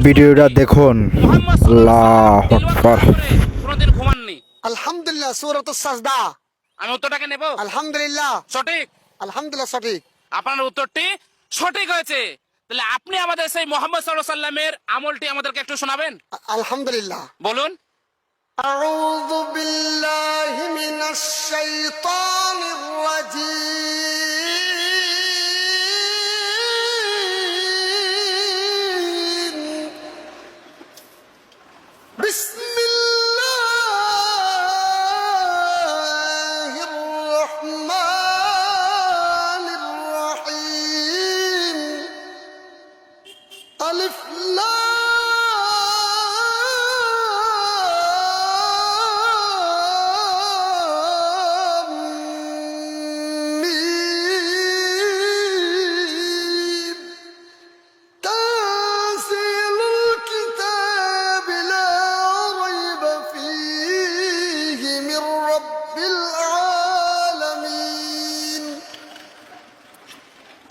ভিডিওটা দেখুন। আল্লাহু আকবার। কোনদিন ঘুমাননি? আলহামদুলিল্লাহ সূরাতুস সাজদা। আমি উত্তরটাকে নেব? আলহামদুলিল্লাহ। সঠিক। আলহামদুলিল্লাহ সঠিক। আপনার উত্তরটি সঠিক হয়েছে। তাহলে আপনি আমাদের সেই মোহাম্মদ সাল্লাল্লাহু আলাইহি সাল্লামের আমলটি আমাদেরকে একটু শোনাবেন? আলহামদুলিল্লাহ। বলুন। আউযু বিল্লাহি মিনাশ শাইতানির রাজীম। বিসমিল্লাহির রহমানির রহিম। আলিফ লাম মিম। তানজিলুল কিতাবি লা রাইবা ফীহি মির রাব্বিল আলামিন।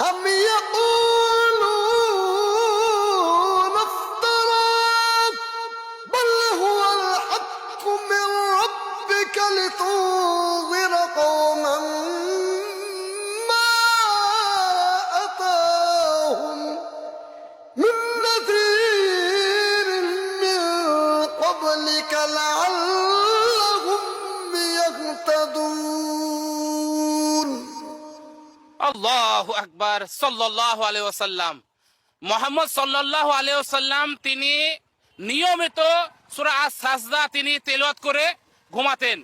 أم يقولون افتراه بل هو الحق من ربك لتنذر قوما ما أتاهم من نذير من قبلك لعلهم يهتدون। আল্লাহু আকবার। সাল্লাল্লাহু আলাইহি ওয়াসাল্লাম, মুহাম্মদ সাল্লাল্লাহু আলাইহি ওয়াসাল্লাম তিনি নিয়মিত সূরা আস-সাজদা তিনি তেলাওয়াত করে ঘুমাতেন।